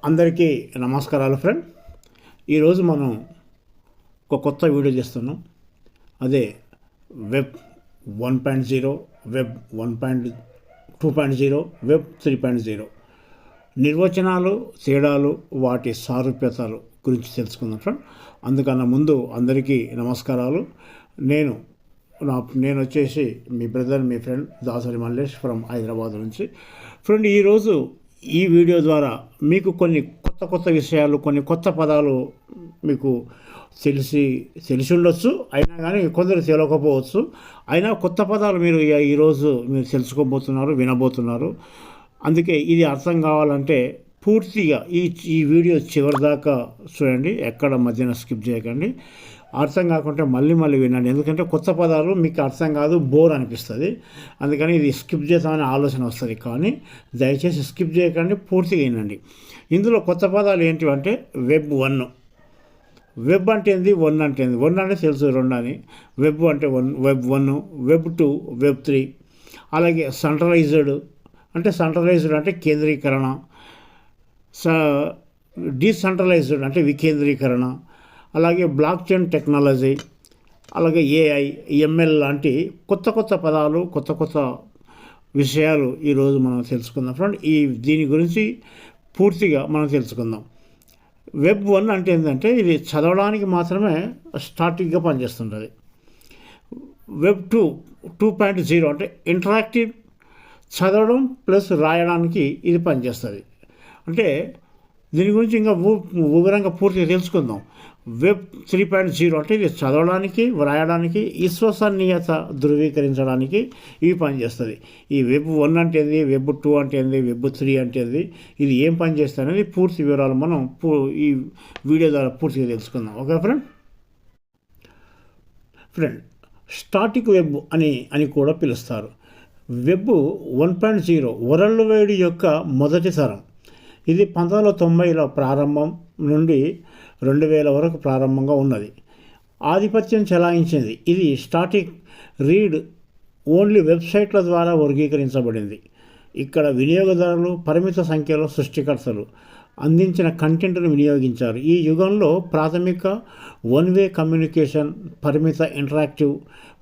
అందరికీ నమస్కారాలు ఫ్రెండ్. ఈరోజు మనం ఒక కొత్త వీడియో చేస్తున్నాం. అదే వెబ్ 1.0, వెబ్ 1.2.0, వెబ్ 3.0 నిర్వచనాలు, తేడాలు, వాటి సారూప్యతలు గురించి తెలుసుకుందాం ఫ్రెండ్. అందుకన్నా ముందు అందరికీ నమస్కారాలు. నేను వచ్చేసి మీ బ్రదర్, మీ ఫ్రెండ్ దాసరి మల్లేష్ ఫ్రమ్ హైదరాబాద్ నుంచి. ఫ్రెండ్, ఈరోజు ఈ వీడియో ద్వారా మీకు కొన్ని కొత్త విషయాలు, కొన్ని కొత్త పదాలు మీకు తెలిసి ఉండొచ్చు, అయినా కానీ కొందరు తెలియకపోవచ్చు. అయినా కొత్త పదాలు ఈరోజు మీరు తెలుసుకోబోతున్నారు, వినబోతున్నారు. అందుకే ఇది అర్థం కావాలంటే పూర్తిగా ఈ వీడియో చివరి దాకా చూడండి, ఎక్కడ మధ్యన స్కిప్ చేయకండి. అర్థం కాకుంటే మళ్ళీ వినండి, ఎందుకంటే కొత్త పదాలు మీకు అర్థం కాదు, బోర్ అనిపిస్తుంది. అందుకని ఇది స్కిప్ చేద్దామనే ఆలోచన వస్తుంది. కానీ దయచేసి స్కిప్ చేయకండి, పూర్తిగా వినండి. ఇందులో కొత్త పదాలు ఏంటివంటే వెబ్ 1. వెబ్ అంటే ఏంది, 1 అంటే ఏంది. 1 అంటే తెలుసు, 2 అని. వెబ్ అంటే వెబ్ 1, వెబ్ 2, వెబ్ 3. అలాగే సెంట్రలైజ్డ్ అంటే కేంద్రీకరణ, డీసెంట్రలైజ్డ్ అంటే వికేంద్రీకరణ, అలాగే బ్లాక్ చైన్ టెక్నాలజీ, అలాగే ఏఐ, ఎంఎల్ లాంటి కొత్త పదాలు, కొత్త విషయాలు ఈరోజు మనం తెలుసుకుందాం ఫ్రెండ్. దీని గురించి పూర్తిగా మనం తెలుసుకుందాం. వెబ్ 1 అంటే ఏంటంటే ఇది చదవడానికి మాత్రమే స్టాటిక్గా పనిచేస్తుంటుంది. వెబ్ 2.0 అంటే ఇంటరాక్టివ్, చదవడం ప్లస్ రాయడానికి ఇది పనిచేస్తుంది. అంటే దీని గురించి ఇంకా వివరంగా పూర్తిగా తెలుసుకుందాం. వెబ్ 3.0 అంటే ఇది చదవడానికి, వ్రాయడానికి, విశ్వసనీయత ధృవీకరించడానికి ఇవి పనిచేస్తుంది. ఈ వెబ్ 1 అంటే ఏంది, వెబ్ 2 అంటే ఏంది, వెబ్ 3 అంటే ఏంది, ఇది ఏం పనిచేస్తుంది అనేది పూర్తి వివరాలు మనం ఈ వీడియో ద్వారా పూర్తిగా తెలుసుకుందాం. ఓకే ఫ్రెండ్, స్టాటిక్ వెబ్ అని కూడా పిలుస్తారు. వెబ్ 1.0 వరల్డ్ వైడ్ యొక్క మొదటి తరం. ఇది 1990ల ప్రారంభం నుండి 2000 వరకు ప్రారంభంగా ఉన్నది. ఆధిపత్యం చెలాయించింది. ఇది స్టాటిక్ రీడ్ ఓన్లీ వెబ్సైట్ల ద్వారా వర్గీకరించబడింది. ఇక్కడ వినియోగదారులు పరిమిత సంఖ్యలో సృష్టికర్తలు అందించిన కంటెంట్ను వినియోగించారు. ఈ యుగంలో ప్రాథమిక వన్-వే కమ్యూనికేషన్, పరిమిత ఇంటరాక్టివ్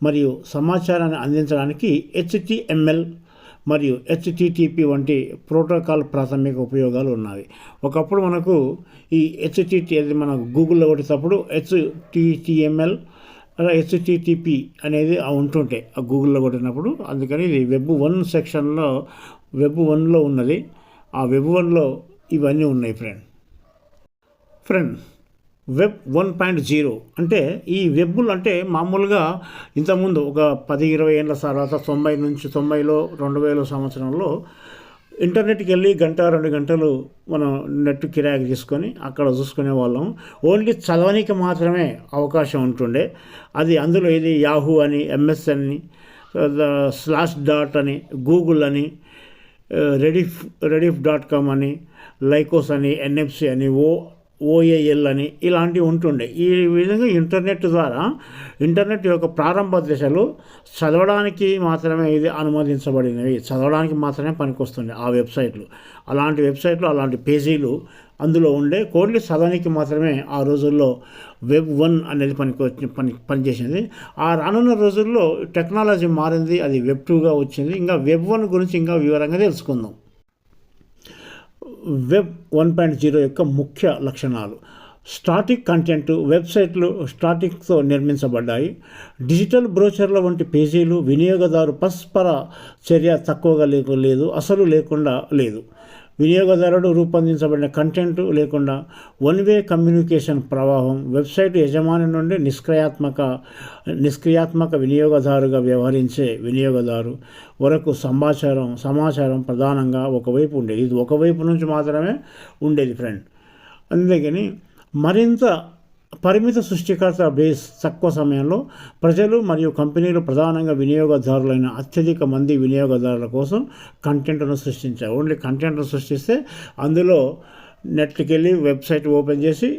మరియు సమాచారాన్ని అందించడానికి HTML మరియు HTTP వంటి ప్రోటోకాల్ ప్రాథమిక ఉపయోగాలు ఉన్నాయి. ఒకప్పుడు మనకు ఈ మనం గూగుల్లో కొట్టేటప్పుడు HTML, HTTP అనేది ఉంటుంటే ఆ గూగుల్లో కొట్టినప్పుడు. అందుకని ఇది వెబ్ 1 సెక్షన్లో, వెబ్ 1లో ఉన్నది. ఆ వెబ్ 1లో ఇవన్నీ ఉన్నాయి ఫ్రెండ్. వెబ్ 1.0 అంటే ఈ వెబ్బులు అంటే మామూలుగా ఇంతకుముందు ఒక 10-20 ఏళ్ళ తర్వాత 90లో 2000 సంవత్సరంలో ఇంటర్నెట్కి వెళ్ళి 1-2 గంటలు మనం నెట్ కిరాయికి తీసుకొని అక్కడ చూసుకునే వాళ్ళం. ఓన్లీ చదవనికి మాత్రమే అవకాశం ఉంటుండే. అది అందులో ఇది యాహూ అని, MS అని, /డాట్ అని, గూగుల్ అని, rediff.com అని, లైకోస్ అని, NFC అని, OAL అని ఇలాంటివి ఉంటుండే. ఈ విధంగా ఇంటర్నెట్ యొక్క ప్రారంభ దశలు చదవడానికి మాత్రమే ఇది అనుమతించబడినవి. చదవడానికి మాత్రమే పనికొస్తుండే ఆ వెబ్సైట్లు. అలాంటి వెబ్సైట్లు, అలాంటి పేజీలు అందులో ఉండే. ఓన్లీ చదవడానికి మాత్రమే ఆ రోజుల్లో వెబ్ 1 అనేది పనిచేసింది. ఆ రానున్న రోజుల్లో టెక్నాలజీ మారింది, అది వెబ్ 2గా వచ్చింది. ఇంకా వెబ్ 1 గురించి ఇంకా వివరంగా తెలుసుకుందాం. వెబ్ 1.0 యొక్క ముఖ్య లక్షణాలు. Static content. వెబ్సైట్లు స్టాటిక్తో నిర్మించబడ్డాయి. డిజిటల్ బ్రోచర్ల వంటి పేజీలు వినియోగదారు పరస్పర చర్య తక్కువగా అసలు లేకుండా లేదు. వినియోగదారుడు రూపొందించబడిన కంటెంట్ లేకుండా వన్-వే కమ్యూనికేషన్ ప్రవాహం. వెబ్సైట్ యజమాని నుండి నిష్క్రియాత్మక వినియోగదారుగా వ్యవహరించే వినియోగదారు వరకు సమాచారం ప్రధానంగా ఒకవైపు ఉండేది. ఇది ఒకవైపు నుంచి మాత్రమే ఉండేది ఫ్రెండ్. అందుకని మరింత పరిమిత సృష్టికర్త బేస్. తక్కువ సమయంలో ప్రజలు మరియు కంపెనీలు ప్రధానంగా వినియోగదారులైన అత్యధిక మంది వినియోగదారుల కోసం కంటెంట్ను సృష్టించారు. ఓన్లీ కంటెంట్ను సృష్టిస్తే అందులో నెట్కి వెళ్ళి వెబ్సైట్ ఓపెన్ చేసి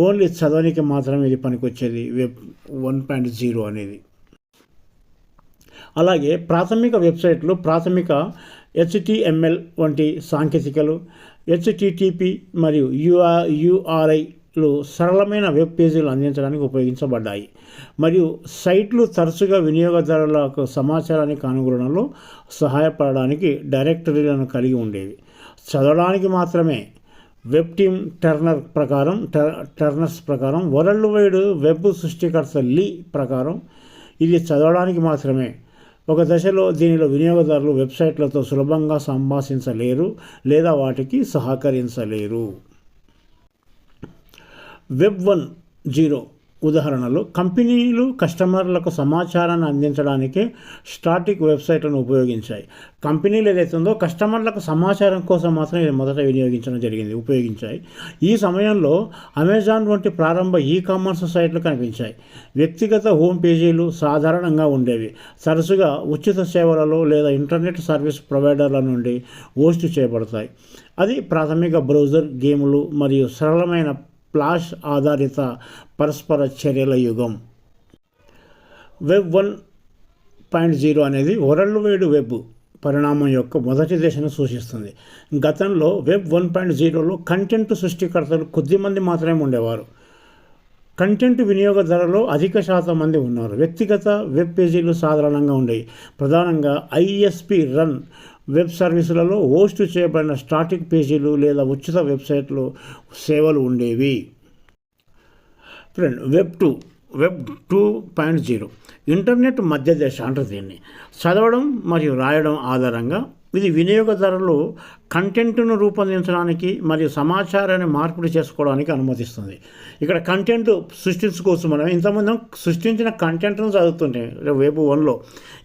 ఓన్లీ చదవడానికి మాత్రమే ఇది పనికొచ్చేది వెబ్ 1.0 అనేది. అలాగే ప్రాథమిక వెబ్సైట్లు, ప్రాథమిక HTML వంటి సాంకేతికలు, హెచ్టిటిపి మరియు యూఆర్ఐలు సరళమైన వెబ్ పేజీలు అందించడానికి ఉపయోగించబడ్డాయి. మరియు సైట్లు తరచుగా వినియోగదారులకు సమాచారానికి కనుగొనడంలో సహాయపడడానికి డైరెక్టరీలను కలిగి ఉండేవి. చదవడానికి మాత్రమే. వెబ్ టీమ్ టర్నర్స్ ప్రకారం వరల్డ్ వైడ్ వెబ్ సృష్టికర్త లీ ప్రకారం ఇది చదవడానికి మాత్రమే. ఒక దశలో దీనిలో వినియోగదారులు వెబ్సైట్లతో సులభంగా సంభాషించలేరు లేదా వాటికి సహకరించలేరు. వెబ్ 1.0 ఉదాహరణలు కంపెనీలు కస్టమర్లకు సమాచారాన్ని అందించడానికి స్టాటిక్ వెబ్సైట్లను ఉపయోగించాయి. కంపెనీలు ఏదైతే ఉందో కస్టమర్లకు సమాచారం కోసం మాత్రం ఇది మొదట ఉపయోగించాయి. ఈ సమయంలో అమెజాన్ వంటి ప్రారంభ కామర్స్ సైట్లు కనిపించాయి. వ్యక్తిగత హోమ్ పేజీలు సాధారణంగా ఉండేవి, తరచుగా ఉచిత సేవలలో లేదా ఇంటర్నెట్ సర్వీస్ ప్రొవైడర్ల నుండి హోస్ట్ చేయబడతాయి. అది ప్రాథమిక బ్రౌజర్, గేములు మరియు సరళమైన ఫ్లాష్ ఆధారిత పరస్పర చర్యల యుగం. వెబ్ 1.0 అనేది వరల్డ్ వైడ్ వెబ్ పరిణామం యొక్క మొదటి దశను సూచిస్తుంది. గతంలో వెబ్ 1.0లో కంటెంట్ సృష్టికర్తలు కొద్దిమంది మాత్రమే ఉండేవారు. కంటెంట్ వినియోగదారులలో అధిక శాతం మంది ఉన్నారు. వ్యక్తిగత వెబ్ పేజీలు సాధారణంగా ఉండేవి. ప్రధానంగా ఐఎస్పి రన్ వెబ్ సర్వీసులలో హోస్ట్ చేయబడిన స్టాటిక్ పేజీలు లేదా ఉచిత వెబ్సైట్లు సేవలు ఉండేవి. వెబ్ 2.0 ఇంటర్నెట్ మధ్య దశ అంటారు దీన్ని. చదవడం మరియు రాయడం ఆధారంగా ఇది వినియోగదారులు కంటెంట్ను రూపొందించడానికి మరియు సమాచారాన్ని మార్పిడి చేసుకోవడానికి అనుమతిస్తుంది. ఇక్కడ కంటెంట్ సృష్టించుకోవచ్చు. మనం ఇంతమంది సృష్టించిన కంటెంట్ను చదువుతుంటే వెబ్ 1లో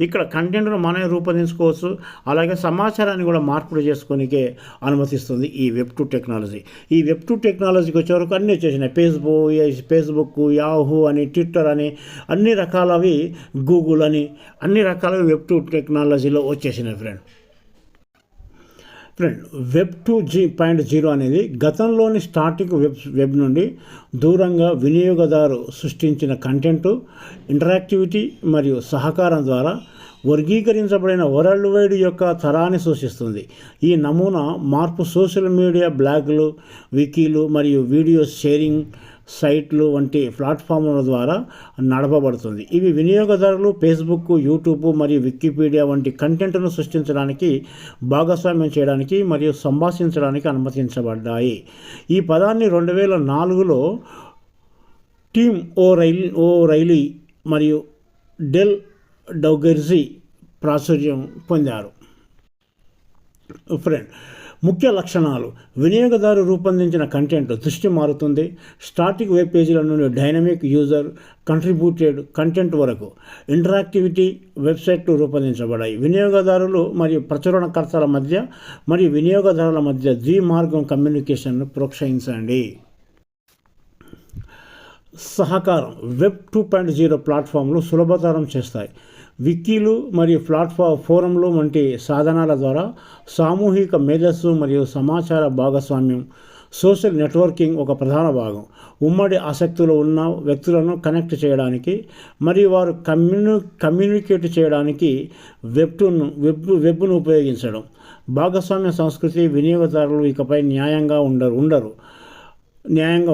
ఇక్కడ కంటెంట్ను మనమే రూపొందించుకోవచ్చు. అలాగే సమాచారాన్ని కూడా మార్పిడి చేసుకోనికే అనుమతిస్తుంది ఈ వెబ్ 2 టెక్నాలజీ. ఈ వెబ్ 2 టెక్నాలజీకి వచ్చే వరకు అన్నీ వచ్చేసినాయి. ఫేస్బుక్, యాహూ అని, ట్విట్టర్ అని, అన్ని రకాలవి, గూగుల్ అని, అన్ని రకాలవి వెబ్ 2 టెక్నాలజీలో వచ్చేసినాయి వెబ్ 2.0 అనేది గతంలోని స్టాటిక్ వెబ్ నుండి దూరంగా వినియోగదారు సృష్టించిన కంటెంట్, ఇంటరాక్టివిటీ మరియు సహకారం ద్వారా వర్గీకరించబడిన వరల్డ్ వైడ్ యొక్క తరాన్ని సూచిస్తుంది. ఈ నమూనా మార్పు సోషల్ మీడియా, బ్లాగులు, వికీలు మరియు వీడియో షేరింగ్ సైట్లు వంటి ప్లాట్ఫామ్ల ద్వారా నడపబడుతుంది. ఇవి వినియోగదారులు ఫేస్బుక్, యూట్యూబ్ మరియు వికీపీడియా వంటి కంటెంట్ను సృష్టించడానికి, భాగస్వామ్యం చేయడానికి మరియు సంభాషించడానికి అనుమతించబడ్డాయి. ఈ పదాన్ని 2004లో టిమ్ ఓ'రైలీ మరియు డెల్ డౌగెర్జీ ప్రాచుర్యం పొందారు. ముఖ్య లక్షణాలు: వినియోగదారు రూపొందించిన కంటెంట్ దృష్టి మారుతుంది. స్టాటిక్ వెబ్ పేజీల నుండి డైనమిక్ యూజర్ కంట్రిబ్యూటెడ్ కంటెంట్ వరకు ఇంటరాక్టివిటీ వెబ్సైట్లు రూపొందించబడాయి. వినియోగదారులు మరియు ప్రచురణకర్తల మధ్య మరియు వినియోగదారుల మధ్య ద్విమార్గం కమ్యూనికేషన్ను ప్రోత్సహించండి. సహకారం: వెబ్ 2.0 ప్లాట్ఫామ్లు సులభతరం చేస్తాయి. వికీలు మరియు ఫోరంలు వంటి సాధనాల ద్వారా సామూహిక మేధస్సు మరియు సమాచార భాగస్వామ్యం, సోషల్ నెట్వర్కింగ్ ఒక ప్రధాన భాగం. ఉమ్మడి ఆసక్తులు ఉన్న వ్యక్తులను కనెక్ట్ చేయడానికి మరియు వారు కమ్యూనికేట్ చేయడానికి వెబ్ను ఉపయోగించడం. భాగస్వామ్య సంస్కృతి: వినియోగదారులు ఇకపై న్యాయంగా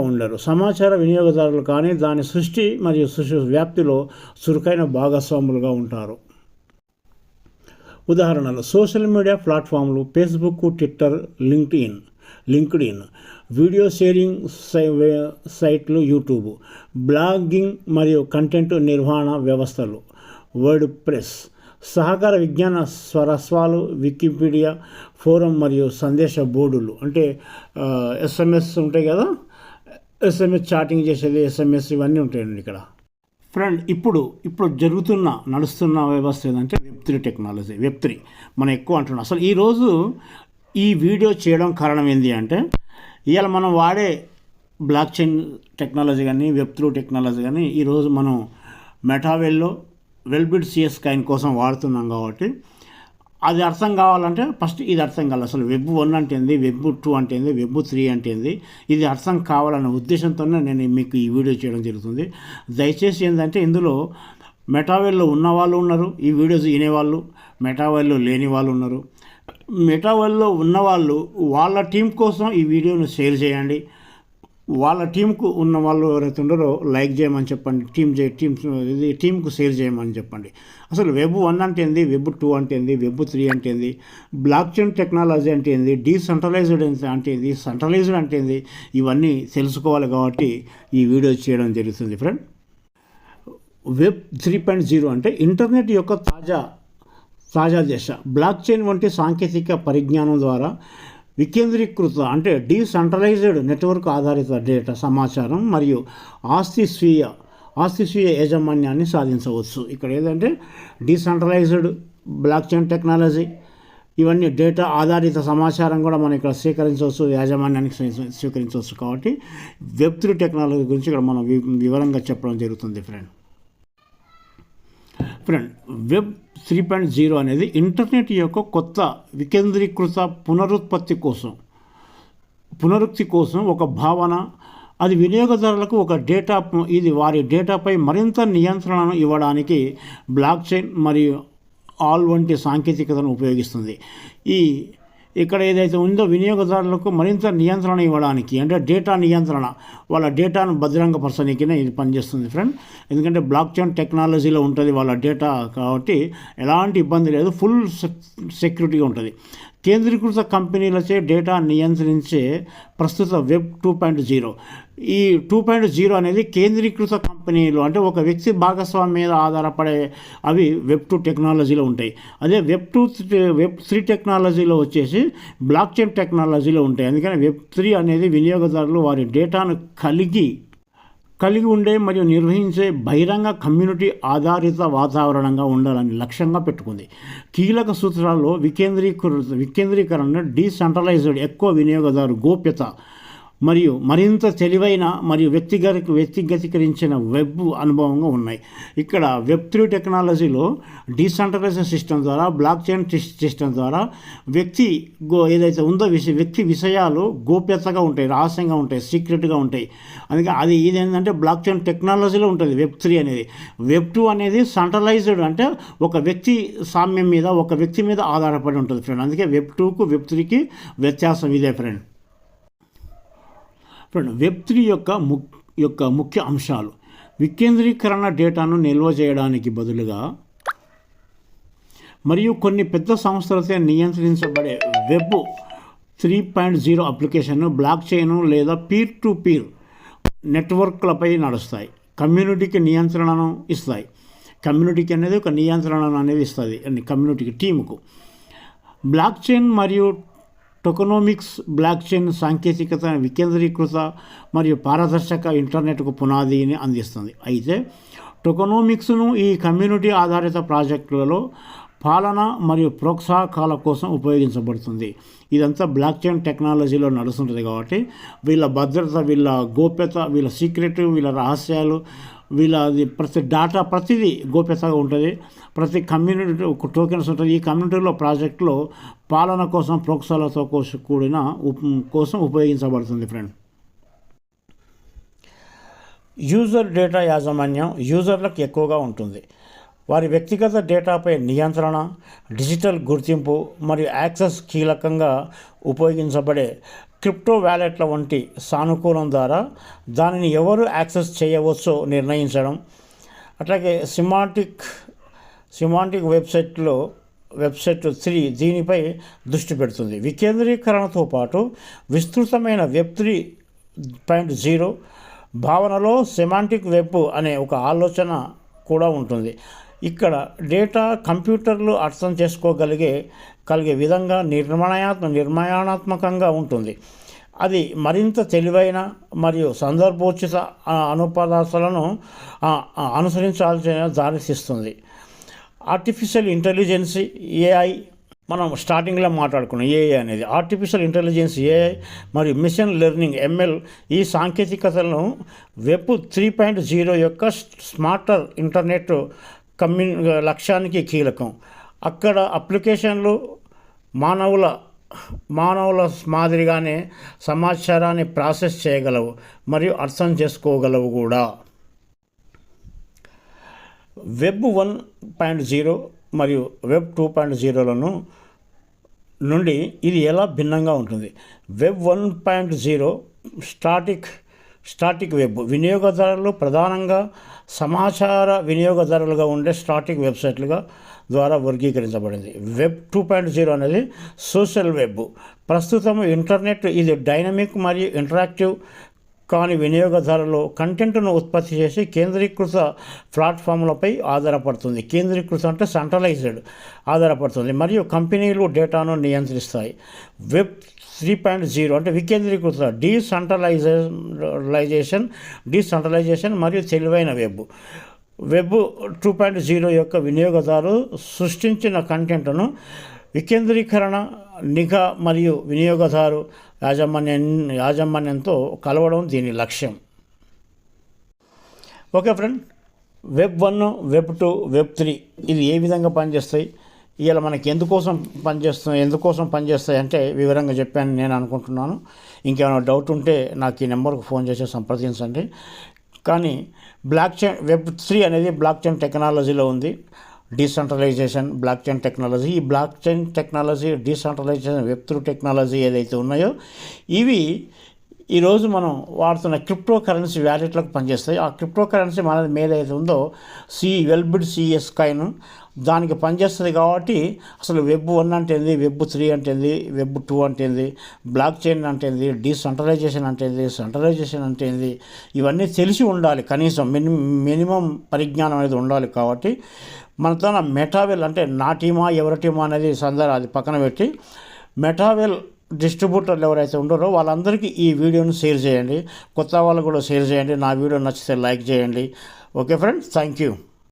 ఉండరు. సమాచార వినియోగదారులు కానీ దాని సృష్టి మరియు వ్యాప్తిలో చురుకైన భాగస్వాములుగా ఉంటారు. ఉదాహరణలు: సోషల్ మీడియా ప్లాట్ఫామ్లు, Facebook, Twitter, LinkedIn, video sharing సైట్లు, యూట్యూబ్, బ్లాగింగ్ మరియు కంటెంట్ నిర్వహణ వ్యవస్థలు, వర్డ్ ప్రెస్, సహకార విజ్ఞాన స్వరస్వాలు, వికీపీడియా, ఫోరం మరియు సందేశ బోర్డులు, అంటే SMS ఉంటాయి కదా, SMS చాటింగ్ చేసేది, SMS ఇవన్నీ ఉంటాయండి ఇక్కడ. ఇప్పుడు నడుస్తున్న వ్యవస్థ ఏదంటే వెబ్ 3 టెక్నాలజీ. వెబ్ 3 మనం ఎక్కువ అంటున్నాం. అసలు ఈరోజు ఈ వీడియో చేయడం కారణం ఏంటి అంటే, ఇవాళ మనం వాడే బ్లాక్ చైన్ టెక్నాలజీ కానీ, వెబ్ 3 టెక్నాలజీ కానీ ఈరోజు మనం మెటావెల్లో వెల్బిడ్ CS కాయిన్ కోసం వాడుతున్నాం. కాబట్టి అది అర్థం కావాలంటే ఫస్ట్ ఇది అర్థం కావాలి. అసలు వెబ్ 1 అంటే ఏంది, వెబ్ 2 అంటే ఏంది, వెబ్ 3 అంటే ఏంది, ఇది అర్థం కావాలన్న ఉద్దేశంతోనే నేను మీకు ఈ వీడియో చేయడం జరుగుతుంది. దయచేసి ఏంటంటే, ఇందులో మెటావెల్లో ఉన్న వాళ్ళు ఉన్నారు, ఈ వీడియోస్ వినేవాళ్ళు, మెటావెల్లో లేని వాళ్ళు ఉన్నారు. మెటావర్స్లో ఉన్నవాళ్ళు వాళ్ళ టీం కోసం ఈ వీడియోను షేర్ చేయండి. వాళ్ళ టీంకు ఉన్న వాళ్ళు ఎవరైతే ఉన్నారో లైక్ చేయమని చెప్పండి, టీంకు షేర్ చేయమని చెప్పండి. అసలు వెబ్ 1 అంటే ఏంది, వెబ్ 2 అంటే ఏంది, వెబ్ 3 అంటే ఏంది, బ్లాక్ చైన్ టెక్నాలజీ అంటే ఏంది, డీసెంట్రలైజ్డ్ అంటే ఏంది, సెంట్రలైజ్డ్ అంటే ఏంది, ఇవన్నీ తెలుసుకోవాలి కాబట్టి ఈ వీడియో చేయడం జరుగుతుంది ఫ్రెండ్. వెబ్ 3.0 అంటే ఇంటర్నెట్ యొక్క తాజా దశ. బ్లాక్ చైన్ వంటి సాంకేతిక పరిజ్ఞానం ద్వారా వికేంద్రీకృత అంటే డీసెంట్రలైజ్డ్ నెట్వర్క్ ఆధారిత డేటా, సమాచారం మరియు ఆస్తి స్వీయ యాజమాన్యాన్ని సాధించవచ్చు. ఇక్కడ ఏదంటే డీసెంట్రలైజ్డ్, బ్లాక్ చైన్ టెక్నాలజీ, ఇవన్నీ డేటా ఆధారిత సమాచారం కూడా మనం ఇక్కడ స్వీకరించవచ్చు, యాజమాన్యానికి స్వీకరించవచ్చు. కాబట్టి వెబ్ 3 టెక్నాలజీ గురించి ఇక్కడ మనం వివరంగా చెప్పడం జరుగుతుంది ఫ్రెండ్. వెబ్ 3.0 అనేది ఇంటర్నెట్ యొక్క కొత్త వికేంద్రీకృత పునరుక్తి కోసం ఒక భావన. అది వినియోగదారులకు ఇది వారి డేటాపై మరింత నియంత్రణను ఇవ్వడానికి బ్లాక్ చైన్ మరియు ఆల్ వంటి సాంకేతికతను ఉపయోగిస్తుంది. ఇక్కడ ఏదైతే ఉందో వినియోగదారులకు మరింత నియంత్రణ ఇవ్వడానికి, అంటే డేటా నియంత్రణ, వాళ్ళ డేటాను భద్రంగపరచడానికినే ఇది పనిచేస్తుంది ఫ్రెండ్. ఎందుకంటే బ్లాక్ చైన్ టెక్నాలజీలో ఉంటుంది వాళ్ళ డేటా కాబట్టి ఎలాంటి ఇబ్బంది లేదు, ఫుల్ సెక్యూరిటీగా ఉంటుంది. కేంద్రీకృత కంపెనీలచే డేటా నియంత్రించే ప్రస్తుత వెబ్ 2.0. ఈ 2.0 అనేది కేంద్రీకృత కంపెనీలు, అంటే ఒక వ్యక్తి భాగస్వామ్యం మీద ఆధారపడే అవి వెబ్ 2 టెక్నాలజీలో ఉంటాయి. అదే వెబ్ 3 టెక్నాలజీలో వచ్చేసి బ్లాక్ చైన్ టెక్నాలజీలో ఉంటాయి. అందుకని వెబ్ 3 అనేది వినియోగదారులు వారి డేటాను కలిగి ఉండే మరియు నిర్వహించే బహిరంగ కమ్యూనిటీ ఆధారిత వాతావరణంగా ఉండాలని లక్ష్యంగా పెట్టుకుంది. కీలక సూత్రాల్లో వికేంద్రీకరణ, డీసెంట్రలైజ్డ్, ఎక్కువ వినియోగదారు గోప్యత మరియు మరింత తెలివైన మరియు వ్యక్తిగతీకరించిన వెబ్ అనుభవంగా ఉన్నాయి. ఇక్కడ వెబ్ 3 టెక్నాలజీలో డీసెంట్రలైజ్డ్ సిస్టమ్ ద్వారా, బ్లాక్ చైన్ సిస్టమ్ ద్వారా ఏదైతే ఉందో వ్యక్తి విషయాలు గోప్యతగా ఉంటాయి, రహస్యంగా ఉంటాయి, సీక్రెట్గా ఉంటాయి. అందుకే ఇది ఏంటంటే బ్లాక్ చైన్ టెక్నాలజీలో ఉంటుంది వెబ్ 3 అనేది. వెబ్ 2 అనేది సెంట్రలైజ్డ్, అంటే ఒక వ్యక్తి సామ్యం మీద, ఒక వ్యక్తి మీద ఆధారపడి ఉంటుంది ఫ్రెండ్. అందుకే వెబ్ 2కు వెబ్ 3కి వ్యత్యాసం ఇదే ఫ్రెండ్. వెబ్ 3 యొక్క ముఖ్య అంశాలు: వికేంద్రీకరణ, డేటాను నిల్వ చేయడానికి బదులుగా మరియు కొన్ని పెద్ద సంస్థలతో నియంత్రించబడే వెబ్ 3.0 అప్లికేషన్ను బ్లాక్ చైన్ లేదా పీర్ టు పీర్ నెట్వర్క్లపై నడుస్తాయి. కమ్యూనిటీకి నియంత్రణను ఇస్తాయి. కమ్యూనిటీకి అనేది ఒక నియంత్రణను అనేది ఇస్తుంది కమ్యూనిటీకి, టీముకు. బ్లాక్ చైన్ మరియు టోకనోమిక్స్. బ్లాక్ చైన్ సాంకేతికత వికేంద్రీకృత మరియు పారదర్శక ఇంటర్నెట్కు పునాదిని అందిస్తుంది. అయితే టోకనోమిక్స్ను ఈ కమ్యూనిటీ ఆధారిత ప్రాజెక్టులలో పాలన మరియు ప్రోత్సాహకాల కోసం ఉపయోగించబడుతుంది. ఇదంతా బ్లాక్ చైన్ టెక్నాలజీలో నడుస్తుంటుంది కాబట్టి వీళ్ళ భద్రత, వీళ్ళ గోప్యత, వీళ్ళ సీక్రెట్, వీళ్ళ రహస్యాలు, ప్రతిదీ గోప్యతగా ఉంటుంది. ప్రతి కమ్యూనిటీ ఒక టోకెన్స్ ఉంటుంది. ఈ కమ్యూనిటీలో ప్రాజెక్టులో పాలన కోసం, ప్రోత్సాహాలతో కోసం ఉపయోగించబడుతుంది ఫ్రెండ్. యూజర్ డేటా యాజమాన్యం యూజర్లకు ఎక్కువగా ఉంటుంది. వారి వ్యక్తిగత డేటాపై నియంత్రణ, డిజిటల్ గుర్తింపు మరియు యాక్సెస్ కీలకంగా ఉపయోగించబడే క్రిప్టో వ్యాలెట్ల వంటి సానుకూలం ద్వారా దానిని ఎవరు యాక్సెస్ చేయవచ్చో నిర్ణయించడం. అట్లాగే సిమాంటిక్ వెబ్సైట్ 3 దీనిపై దృష్టి పెడుతుంది. వికేంద్రీకరణతో పాటు విస్తృతమైన వెబ్ 3.0 భావనలో సెమాంటిక్ వెబ్ అనే ఒక ఆలోచన కూడా ఉంటుంది. ఇక్కడ డేటా కంప్యూటర్లు అర్థం చేసుకోగలిగే విధంగా నిర్మాణాత్మకంగా ఉంటుంది. అది మరింత తెలివైన మరియు సందర్భోచిత అనుపాదాలను అనుసరించాల్సిన దారితీస్తుంది. ఆర్టిఫిషియల్ ఇంటెలిజెన్స్, ఏఐ, మనం స్టార్టింగ్లో మాట్లాడుకున్నాం. ఏఐ అనేది ఆర్టిఫిషియల్ ఇంటెలిజెన్స్, ఏఐ మరియు మిషన్ లెర్నింగ్, ఎంఎల్, ఈ సాంకేతికతలను వెబ్ 3.0 యొక్క స్మార్టర్ ఇంటర్నెట్ లక్ష్యానికి కీలకం. అక్కడ అప్లికేషన్లు మానవుల మాదిరిగానే సమాచారాన్ని ప్రాసెస్ చేయగలవు మరియు అర్థం చేసుకోగలవు కూడా. వెబ్ 1.0 మరియు వెబ్ 2.0లను నుండి ఇది ఎలా భిన్నంగా ఉంటుంది? వెబ్ 1.0 స్టాటిక్ వెబ్ వినియోగదారులు ప్రధానంగా సమాచార వినియోగదారులుగా ఉండే స్టాటిక్ వెబ్సైట్లుగా ద్వారా వర్గీకరించబడింది. వెబ్ 2.0 అనేది సోషల్ వెబ్. ప్రస్తుతం ఇంటర్నెట్ ఇది డైనమిక్ మరియు ఇంటరాక్టివ్ కానీ వినియోగదారులు కంటెంట్ను ఉత్పత్తి చేసి కేంద్రీకృత ప్లాట్ఫామ్లపై ఆధారపడుతుంది. కేంద్రీకృత అంటే సెంట్రలైజ్డ్ ఆధారపడుతుంది మరియు కంపెనీలు డేటాను నియంత్రిస్తాయి. వెబ్ 3.0 అంటే వికేంద్రీకృత డీసెంట్రలైజేషన్ మరియు తెలివైన వెబ్. వెబ్ 2.0 యొక్క వినియోగదారు సృష్టించిన కంటెంట్ను వికేంద్రీకరణ, నిఘా మరియు వినియోగదారు యాజమాన్యంతో కలవడం దీని లక్ష్యం. Okay friend, web 1, web 2, web 3 ఇది ఏ విధంగా పనిచేస్తాయి, ఇలా మనకి ఎందుకోసం పనిచేస్తాయి అంటే వివరంగా చెప్పాను నేను అనుకుంటున్నాను. ఇంకేమైనా డౌట్ ఉంటే నాకు ఈ నెంబర్కు ఫోన్ చేసి సంప్రదించండి. కానీ వెబ్ 3 అనేది బ్లాక్ చైన్ టెక్నాలజీలో ఉంది. Decentralisation, blockchain technology. ఈ blockchain technology, decentralisation, web 3 technology ఏదైతే ఉన్నాయో ఇవి ఈరోజు మనం వాడుతున్న క్రిప్టో కరెన్సీ వ్యాలెట్లకు పనిచేస్తాయి. ఆ క్రిప్టో కరెన్సీ మనది ఏదైతే ఉందో వెల్బిడ్ సిఎస్ కాయిన్ దానికి పనిచేస్తుంది. కాబట్టి అసలు వెబ్ 1 అంటే ఏంది, వెబ్ 3 అంటే ఏంది, వెబ్ 2 అంటే ఏంది, బ్లాక్ చైన్ అంటే ఏంది, డీసెంట్రలైజేషన్ అంటే ఏంది, సెంట్రలైజేషన్ అంటే ఏంది, ఇవన్నీ తెలిసి ఉండాలి. కనీసం మినిమం పరిజ్ఞానం అనేది ఉండాలి. కాబట్టి మనతో మెటావెల్ అంటే నా టీమా ఎవరి టీమా అనేది అది పక్కన పెట్టి మెటావెల్ డిస్ట్రిబ్యూటర్లు ఎవరైతే ఉన్నారో వాళ్ళందరికీ ఈ వీడియోను షేర్ చేయండి. కొత్త వాళ్ళు కూడా షేర్ చేయండి. నా వీడియో నచ్చితే లైక్ చేయండి. Okay friends, thank you.